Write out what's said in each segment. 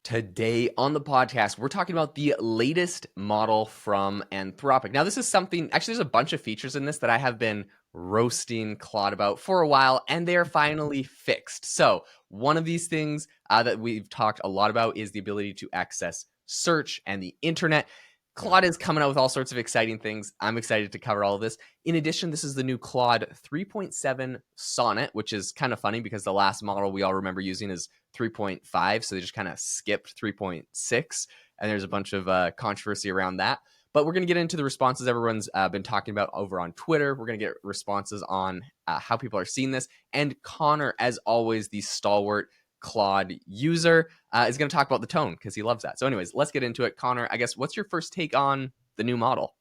Today on the podcast, we're talking about the latest model from Anthropic. Now, this is something, actually, there's a bunch of features in this that I have been roasting Claude about for a while, and they're finally fixed. So, one of these things that we've talked a lot about is the ability to access search and the internet. Claude is coming out with all sorts of exciting things. I'm excited to cover all of this. In addition, this is the new Claude 3.7 Sonnet, which is kind of funny because the last model we all remember using is 3.5, so they just kind of skipped 3.6, and there's a bunch of controversy around that. But we're going to get into the responses everyone's been talking about over on Twitter. We're going to get responses on how people are seeing this. And Connor, as always, the stalwart Claude user, is going to talk about the tone because he loves that. So anyways, let's get into it. Connor, I guess, what's your first take on the new model?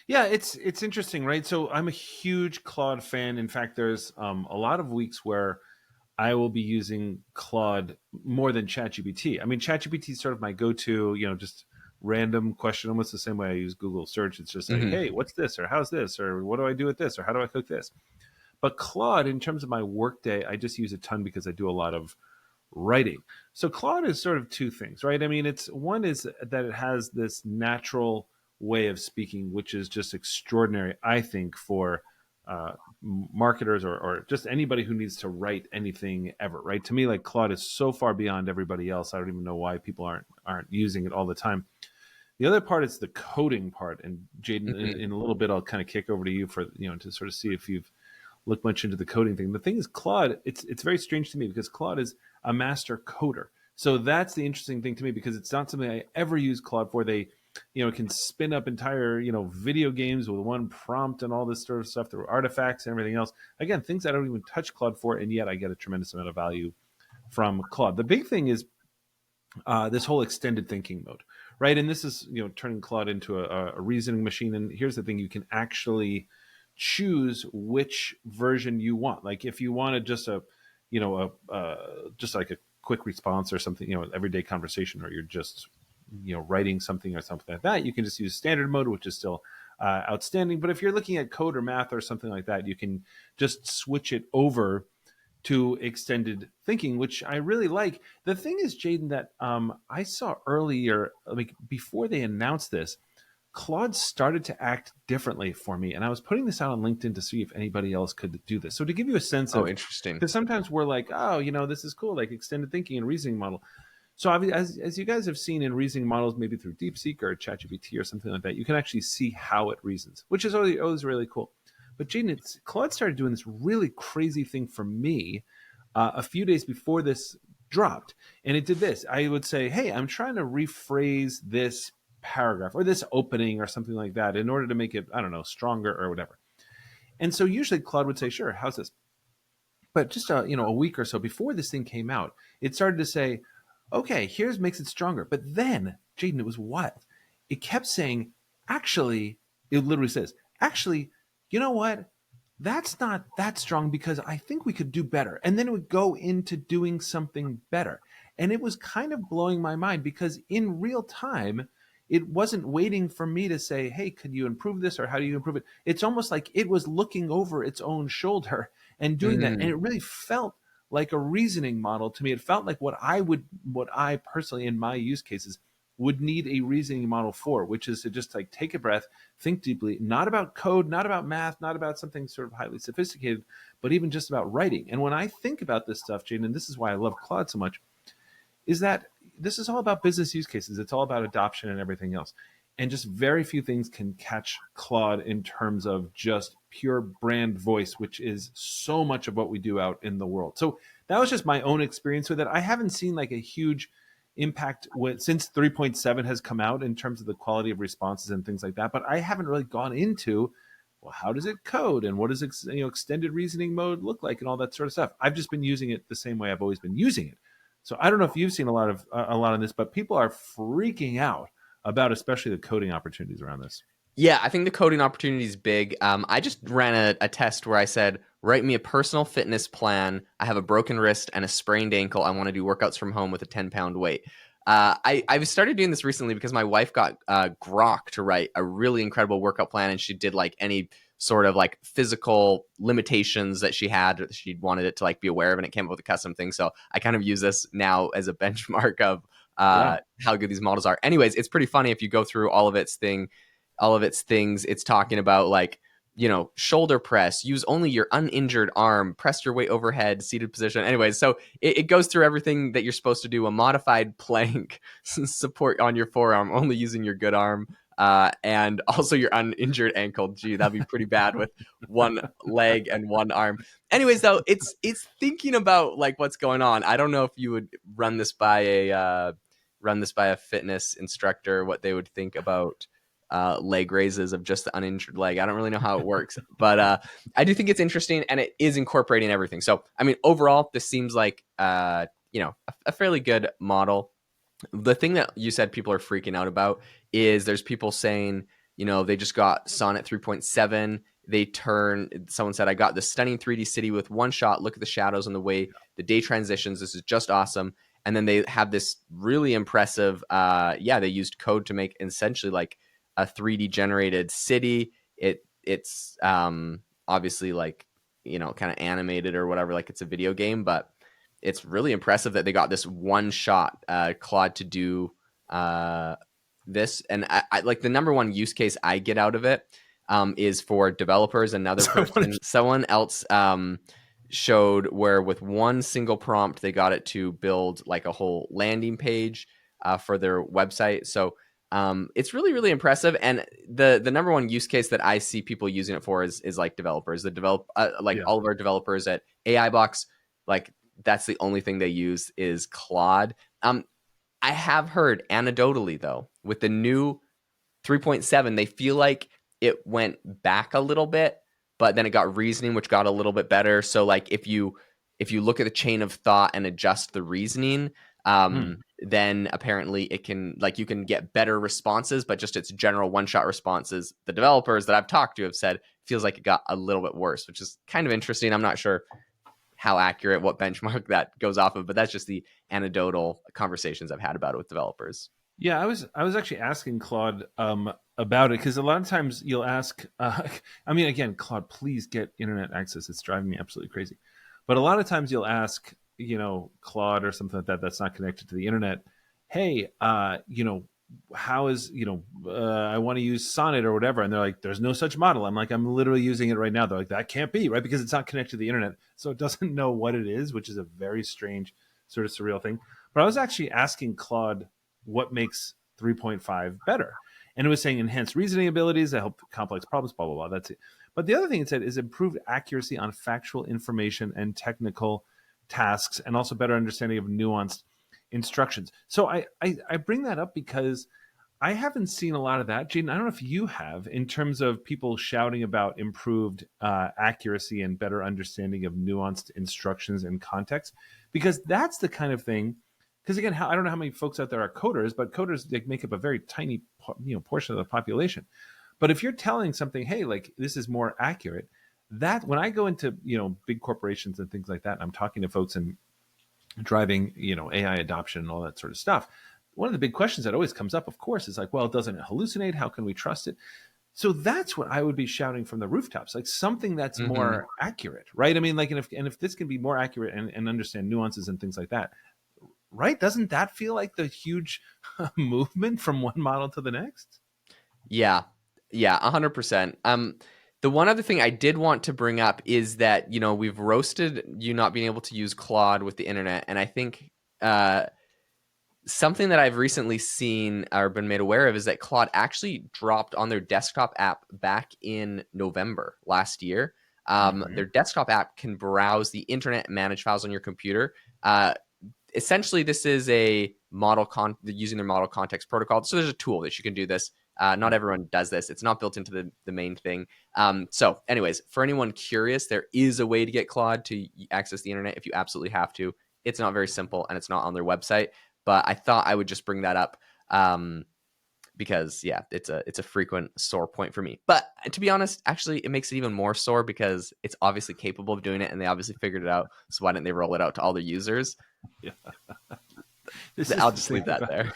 Yeah, it's interesting, right? So I'm a huge Claude fan. In fact, there's a lot of weeks where I will be using Claude more than ChatGPT. I mean, ChatGPT is sort of my go-to, just random question, almost the same way I use Google search. It's just like, hey, what's this? Or how's this? Or what do I do with this? Or how do I cook this? But Claude, in terms of my workday, I just use a ton because I do a lot of writing. So Claude is sort of two things, right? I mean, one is that it has this natural way of speaking, which is just extraordinary, I think, for marketers or just anybody who needs to write anything ever, right? To me, like Claude is so far beyond everybody else. I don't even know why people aren't using it all the time. The other part is the coding part, and Jaeden, in a little bit, I'll kind of kick over to you for to sort of see if you've looked much into the coding thing. The thing is, Claude, it's very strange to me because Claude is a master coder. So that's the interesting thing to me because it's not something I ever use Claude for. They can spin up entire, video games with one prompt and all this sort of stuff. There were artifacts and everything else. Again, things I don't even touch Claude for, and yet I get a tremendous amount of value from Claude. The big thing is this whole extended thinking mode, right? And this is, turning Claude into a reasoning machine. And here's the thing, you can actually choose which version you want. Like if you wanted just just like a quick response or something, everyday conversation, or you're just writing something or something like that, you can just use standard mode, which is still outstanding. But if you're looking at code or math or something like that, you can just switch it over to extended thinking, which I really like. The thing is, Jaeden, that I saw earlier, like before they announced this, Claude started to act differently for me. And I was putting this out on LinkedIn to see if anybody else could do this. So to give you a sense of, Interesting. because sometimes we're like, oh, this is cool, like extended thinking and reasoning model. So as you guys have seen in reasoning models, maybe through DeepSeek or ChatGPT or something like that, you can actually see how it reasons, which is always really cool. But Jaeden, Claude started doing this really crazy thing for me a few days before this dropped. And it did this. I would say, hey, I'm trying to rephrase this paragraph or this opening or something like that in order to make it, I don't know, stronger or whatever. And so usually Claude would say, sure, how's this? But just a week or so before this thing came out, it started to say, okay, here's makes it stronger. But then, Jaeden, it was wild. It kept saying, actually, it literally says, actually, you know what? That's not that strong because I think we could do better. And then it would go into doing something better. And it was kind of blowing my mind because in real time, it wasn't waiting for me to say, hey, could you improve this or how do you improve it? It's almost like it was looking over its own shoulder and doing that. And it really felt like a reasoning model to me. It felt like what I personally in my use cases would need a reasoning model for, which is to just like take a breath, think deeply, not about code, not about math, not about something sort of highly sophisticated, but even just about writing. And when I think about this stuff, Jaeden, and this is why I love Claude so much, is that this is all about business use cases. It's all about adoption and everything else. And just very few things can catch Claude in terms of just pure brand voice, which is so much of what we do out in the world. So that was just my own experience with it. I haven't seen like a huge impact since 3.7 has come out in terms of the quality of responses and things like that. But I haven't really gone into, well, how does it code and what does extended reasoning mode look like and all that sort of stuff. I've just been using it the same way I've always been using it. So I don't know if you've seen a lot of this, but people are freaking out about especially the coding opportunities around this. Yeah, I think the coding opportunity is big. I just ran a test where I said, write me a personal fitness plan. I have a broken wrist and a sprained ankle. I want to do workouts from home with a 10-pound weight. I've started doing this recently because my wife got Grok to write a really incredible workout plan, and she did like any sort of like physical limitations that she had. She wanted it to like be aware of, and it came up with a custom thing. So I kind of use this now as a benchmark of Yeah. how good these models are. Anyways, it's pretty funny if you go through all of its things. It's talking about like, shoulder press, use only your uninjured arm, press your weight overhead, seated position. Anyways, so it goes through everything that you're supposed to do. A modified plank, support on your forearm, only using your good arm, and also your uninjured ankle. Gee, that'd be pretty bad with one leg and one arm. Anyways, though, it's thinking about like what's going on. I don't know if you would run this by a fitness instructor, what they would think about leg raises of just the uninjured leg. I don't really know how it works, but I do think it's interesting, and it is incorporating everything. So, I mean, overall, this seems like a fairly good model. The thing that you said people are freaking out about is there's people saying, they just got Sonnet 3.7. Someone said, I got the stunning 3D city with one shot. Look at the shadows and the way the day transitions. This is just awesome. And then they have this really impressive, they used code to make essentially like a 3D generated city. It's obviously like, kind of animated or whatever, like it's a video game, but it's really impressive that they got this one shot, Claude, to do this. And I like the number one use case I get out of it is for developers. Another person, someone else showed where with one single prompt, they got it to build like a whole landing page for their website. So it's really, really impressive. And the number one use case that I see people using it for is like developers. All of our developers at AI Box, like that's the only thing they use is Claude. I have heard anecdotally though, with the new 3.7, they feel like it went back a little bit, but then it got reasoning, which got a little bit better. So like if you look at the chain of thought and adjust the reasoning, then apparently it can, like, you can get better responses, but just its general one-shot responses, the developers that I've talked to have said feels like it got a little bit worse, which is kind of interesting. I'm not sure how accurate, what benchmark that goes off of, but that's just the anecdotal conversations I've had about it with developers. Yeah, I was actually asking Claude about it because a lot of times you'll ask. I mean, again, Claude, please get internet access. It's driving me absolutely crazy. But a lot of times you'll ask, Claude or something like that that's not connected to the internet. Hey, how is I want to use Sonnet or whatever, and they're like, there's no such model. I'm like, I'm literally using it right now. They're like, that can't be right because it's not connected to the internet, so it doesn't know what it is, which is a very strange sort of surreal thing. But I was actually asking Claude what makes 3.5 better. And it was saying enhanced reasoning abilities that help complex problems, blah, blah, blah. That's it. But the other thing it said is improved accuracy on factual information and technical tasks, and also better understanding of nuanced instructions. So I bring that up because I haven't seen a lot of that. Jaeden, I don't know if you have, in terms of people shouting about improved accuracy and better understanding of nuanced instructions and context, because that's the kind of thing. Because again, I don't know how many folks out there are coders, but coders, they make up a very tiny portion of the population. But if you're telling something, hey, like this is more accurate, that when I go into big corporations and things like that, and I'm talking to folks and driving AI adoption and all that sort of stuff, one of the big questions that always comes up, of course, is like, well, doesn't it hallucinate? How can we trust it? So that's what I would be shouting from the rooftops, like something that's more accurate, right? I mean, like, and if this can be more accurate and understand nuances and things like that, right? Doesn't that feel like the huge movement from one model to the next? Yeah, 100%. The one other thing I did want to bring up is that, we've roasted you not being able to use Claude with the internet. And I think something that I've recently seen or been made aware of is that Claude actually dropped on their desktop app back in November last year. Their desktop app can browse the internet and manage files on your computer. Essentially, this is a model using their model context protocol. So there's a tool that you can do this. Not everyone does this. It's not built into the main thing. So anyways, for anyone curious, there is a way to get Claude to access the internet if you absolutely have to. It's not very simple, and it's not on their website. But I thought I would just bring that up because, yeah, it's a frequent sore point for me. But to be honest, actually, it makes it even more sore because it's obviously capable of doing it, and they obviously figured it out. So why didn't they roll it out to all their users? Yeah. I'll just leave that there.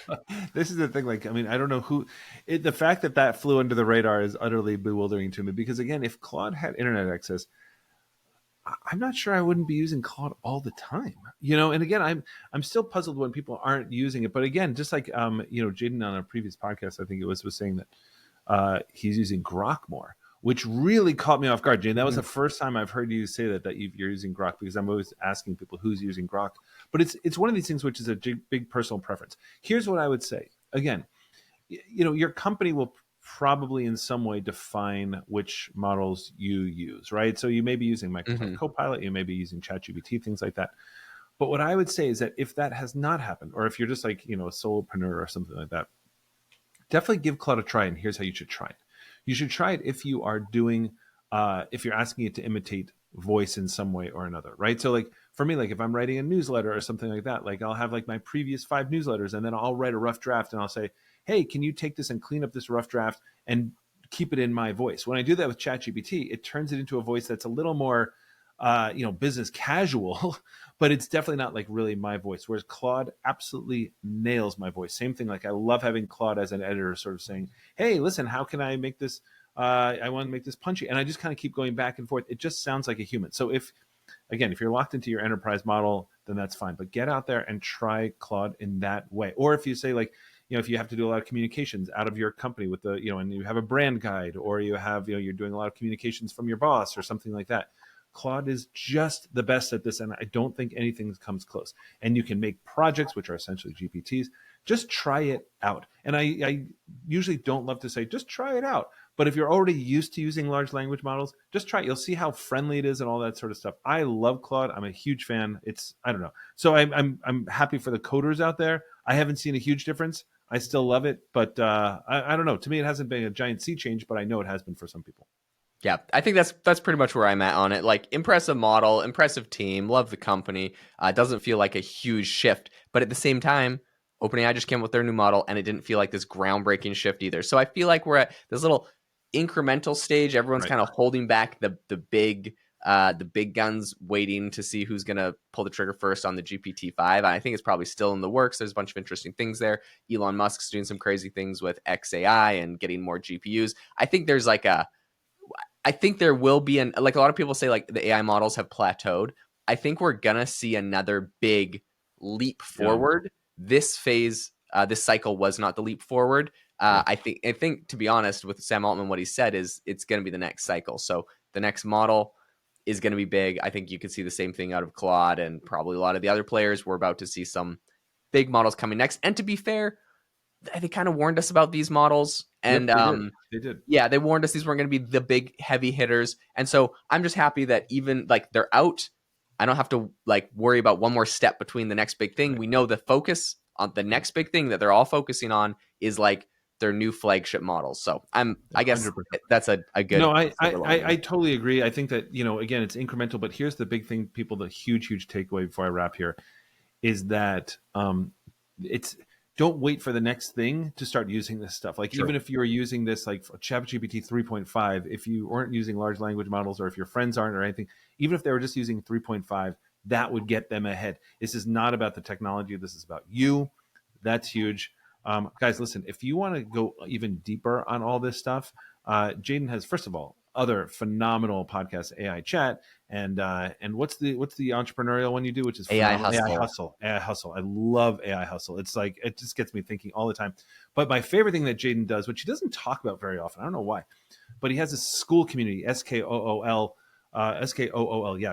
This is the thing. Like, I mean, I don't know the fact that flew under the radar is utterly bewildering to me because, again, if Claude had internet access, I'm not sure I wouldn't be using Claude all the time, And again, I'm still puzzled when people aren't using it. But again, just like Jaeden on a previous podcast, I think it was saying that he's using Grok more, which really caught me off guard. Jaeden, that was the first time I've heard you say that you're using Grok, because I'm always asking people who's using Grok. But it's one of these things which is a big personal preference. Here's what I would say. Again, your company will probably in some way define which models you use, right? So you may be using Microsoft Copilot, you may be using ChatGPT, things like that. But what I would say is that if that has not happened, or if you're just like, a solopreneur or something like that, definitely give Claude a try. And here's how you should try it. You should try it if you are doing, if you're asking it to imitate voice in some way or another, right? So like for me, like if I'm writing a newsletter or something like that, like I'll have like my previous 5 newsletters, and then I'll write a rough draft and I'll say, hey, can you take this and clean up this rough draft and keep it in my voice? When I do that with ChatGPT, it turns it into a voice that's a little more, business casual, but it's definitely not like really my voice. Whereas Claude absolutely nails my voice. Same thing. Like I love having Claude as an editor, sort of saying, hey, listen, how can I make this? I want to make this punchy. And I just kind of keep going back and forth. It just sounds like a human. So if you're locked into your enterprise model, then that's fine. But get out there and try Claude in that way. Or if you say like, if you have to do a lot of communications out of your company with the, and you have a brand guide, or you have, you're doing a lot of communications from your boss or something like that, Claude is just the best at this. And I don't think anything comes close. And you can make projects, which are essentially GPTs. Just try it out. And I usually don't love to say, just try it out. But if you're already used to using large language models, just try it. You'll see how friendly it is and all that sort of stuff. I love Claude. I'm a huge fan. I don't know. So I'm happy for the coders out there. I haven't seen a huge difference. I still love it, but I don't know. To me, it hasn't been a giant sea change, but I know it has been for some people. Yeah, I think that's pretty much where I'm at on it. Like, impressive model, impressive team, love the company. Doesn't feel like a huge shift, but at the same time, OpenAI just came up with their new model, and it didn't feel like this groundbreaking shift either. So I feel like we're at this little incremental stage. Everyone's kind of holding back the big guns, waiting to see who's going to pull the trigger first on the GPT-5. I think it's probably still in the works. There's a bunch of interesting things there. Elon Musk's doing some crazy things with XAI and getting more GPUs. I think there will be like a lot of people say, like the AI models have plateaued. I think we're gonna see another big leap forward. This phase, this cycle was not the leap forward. I think to be honest, with Sam Altman, what he said is it's gonna be the next cycle. So the next model is gonna be big. I think you could see the same thing out of Claude and probably a lot of the other players. We're about to see some big models coming next. And to be fair, they kind of warned us about these models, and they did. Yeah, they warned us these weren't going to be the big heavy hitters. And so I'm just happy that even like they're out, I don't have to like worry about one more step between the next big thing. Right. We know the focus on the next big thing that they're all focusing on is like their new flagship models. So I guess 100%. That's a good. No, I totally agree. I think that, again, it's incremental, but here's the big thing, people, the huge takeaway before I wrap here is that don't wait for the next thing to start using this stuff. Like, even if you're using this, like ChatGPT 3.5, if you weren't using large language models, or if your friends aren't or anything, even if they were just using 3.5, that would get them ahead. This is not about the technology. This is about you. That's huge. Guys, listen, if you want to go even deeper on all this stuff, Jaeden has, first of all, other phenomenal podcasts, AI Chat, and what's the entrepreneurial one you do, which is AI Hustle. AI Hustle. I love AI Hustle. It's like, it just gets me thinking all the time. But my favorite thing that Jaeden does, which he doesn't talk about very often, I don't know why, but he has a school community, SKOOL,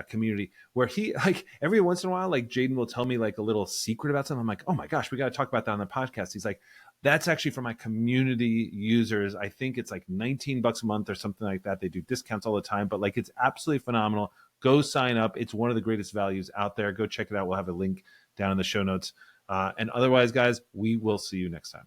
community, where he, like, every once in a while, like, Jaeden will tell me like a little secret about something. I'm like, oh my gosh, we got to talk about that on the podcast. He's like, that's actually for my community users. I think it's like $19 a month or something like that. They do discounts all the time, but like, it's absolutely phenomenal. Go sign up. It's one of the greatest values out there. Go check it out. We'll have a link down in the show notes. And otherwise, guys, we will see you next time.